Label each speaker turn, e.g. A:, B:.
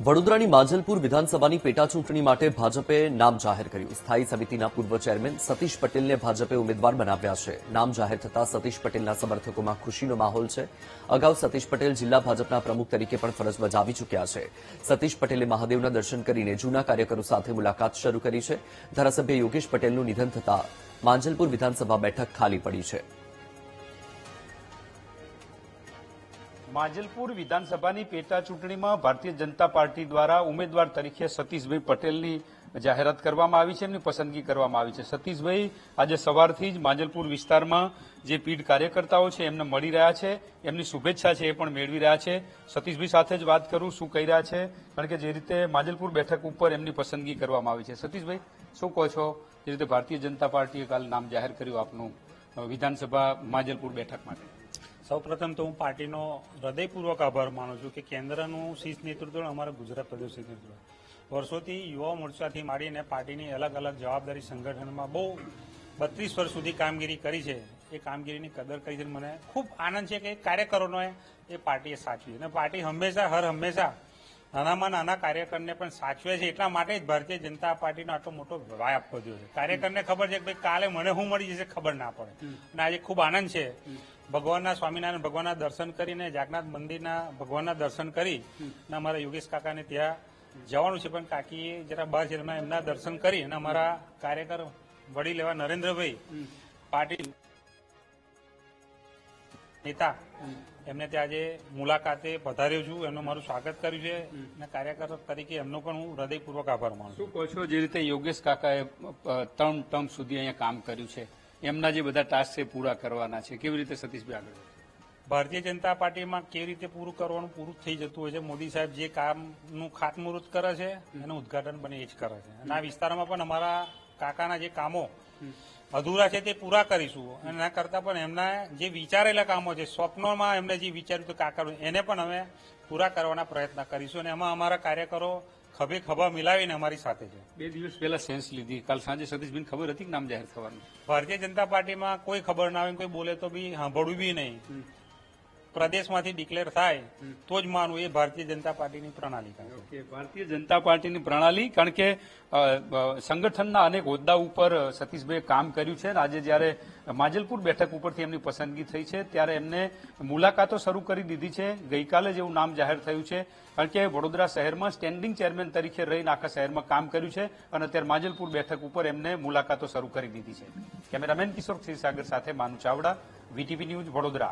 A: વડોદરાની માંજલપુર વિધાનસભાની પેટા ચૂંટણી માટે ભાજપે નામ જાહેર કર્યું। સ્થાયી સમિતિના પૂર્વ ચેરમેન સતીશ પટેલને ભાજપે ઉમેદવાર બનાવ્યા છે। નામ જાહેર થતા સતીશ પટેલના સમર્થકોમાં ખુશીનો માહોલ છે। અગાઉ સતીશ પટેલ જિલ્લા ભાજપના પ્રમુખ તરીકે પણ ફરજ બજાવી ચૂક્યા છે। સતીશ પટેલે મહાદેવના દર્શન કરીને જૂના કાર્યકરો સાથે મુલાકાત શરૂ કરી છે। ધારાસભ્ય યોગેશ પટેલનું નિધન થતા માંજલપુર વિધાનસભા બેઠક ખાલી પડી છે।
B: માંજલપુર વિધાનસભાની પેટા ચૂંટણીમાં ભારતીય જનતા પાર્ટી દ્વારા ઉમેદવાર તરીકે સતીશભાઈ પટેલની જાહેરાત કરવામાં આવી છે, એમની પસંદગી કરવામાં આવી છે। સતીશભાઈ આજે સવારથી જ માંજલપુર વિસ્તારમાં જે પીઢ કાર્યકર્તાઓ છે એમને મળી રહ્યા છે, એમની શુભેચ્છા છે એ પણ મેળવી રહ્યા છે। સતીશભાઈ સાથે જ વાત કરું શું કહી રહ્યા છે, કારણ કે જે રીતે માંજલપુર બેઠક ઉપર એમની પસંદગી કરવામાં આવી છે। સતીશભાઈ શું કહો છો, જે રીતે ભારતીય જનતા પાર્ટીએ કાલ નામ જાહેર કર્યું આપનું વિધાનસભા માંજલપુર બેઠક માટે?
C: સૌપ્રથમ તો હું પાર્ટીનો હૃદયપૂર્વક આભાર માનું છું કે કેન્દ્રનું શીર્ષ નેતૃત્વ અમારા ગુજરાત પ્રદેશ નેતૃત્વ વર્ષોથી યુવા મોરચાથી માંડીને પાર્ટીની અલગ અલગ જવાબદારી સંગઠનમાં બહુ 32 વર્ષ સુધી કામગીરી કરી છે। એ કામગીરીની કદર કરી છે। મને ખૂબ આનંદ છે કે કાર્યકરોનો એ પાર્ટીએ સાચવી અને પાર્ટી હંમેશા હંમેશા નાનામાં નાના કાર્યકરને પણ સાચવે છે। એટલા માટે જ ભારતીય જનતા પાર્ટીનો આટલો મોટો વાયપ વધ્યો છે। કાર્યકરને ખબર છે કે ભાઈ કાલે મને શું મળી જશે ખબર ના પડે, અને આજે ખૂબ આનંદ છે। ભગવાનના સ્વામિનારાયણ ભગવાનના દર્શન કરીને જાગનાથ મંદિરના ભગવાનના દર્શન કરી અને અમારા યોગેશ કાકાને ત્યાં જવાનું છે, પણ કાકીએ જરા બહાર છે, એમના દર્શન કરી અને અમારા કાર્યકર વડીલ એવા નરેન્દ્રભાઈ પાટીલ નેતા એમને ત્યાં આજે મુલાકાતે પધાર્યો છું, એમનું મારું સ્વાગત કર્યું છે અને કાર્યકર તરીકે એમનો પણ હું હૃદયપૂર્વક આભાર માનું છું।
B: શું કહો છો, જે રીતે યોગેશ કાકાએ 3 ટર્મ સુધી અહીંયા કામ કર્યું છે, એમના જે બધા ટાસ્ક છે પૂરા કરવાના છે, કેવી રીતે સતીશભાઈ આગળ?
C: ભારતીય જનતા પાર્ટીમાં કેવી રીતે પૂરું કરવાનું પૂરું થઈ જતું હોય છે। મોદી સાહેબ જે કામનું ખાતમુહૂર્ત કરે છે એનું ઉદઘાટન પણ એ જ કરે છે, અને આ વિસ્તારમાં પણ અમારા કાકાના જે કામો અધૂરા છે તે પૂરા કરીશું, અને એના કરતાં પણ એમના જે વિચારેલા કામો છે, સ્વપ્નોમાં એમને જે વિચાર્યું હતું કાકા એને પણ અમે પૂરા કરવાના પ્રયત્ન કરીશું, અને એમાં અમારા કાર્યકરો ખભે ખભા મિલાવીને અમારી સાથે છે।
B: 2 દિવસ પહેલા સેન્સ લીધી, કાલ સાંજે સતીશભાઈને ખબર હતી કે નામ જાહેર થવાનું?
C: ભારતીય જનતા પાર્ટીમાં કોઈ ખબર ના આવે, કોઈ બોલે તો બી સાંભળવું બી નહીં। પ્રદેશમાંથી ડિક્લેર થાય તો જ માનવું, એ ભારતીય જનતા પાર્ટીની પ્રણાલી છે।
B: ભારતીય જનતા પાર્ટીની પ્રણાલી, કારણ કે સંગઠનના અનેક હોદ્દા ઉપર સતીશભાઈએ કામ કર્યું છે, અને આજે જયારે માંજલપુર બેઠક ઉપરથી એમની પસંદગી થઈ છે ત્યારે એમને મુલાકાતો શરૂ કરી દીધી છે। ગઈકાલે જ એવું નામ જાહેર થયું છે, કારણ કે વડોદરા શહેરમાં સ્ટેન્ડિંગ ચેરમેન તરીકે રહીને આખા શહેરમાં કામ કર્યું છે, અને અત્યારે માંજલપુર બેઠક ઉપર એમને મુલાકાતો શરૂ કરી દીધી છે। કેમેરામેન કિશોર ક્ષીરસાગર સાથે માનુ ચાવડા, વીટીવી ન્યૂઝ, વડોદરા।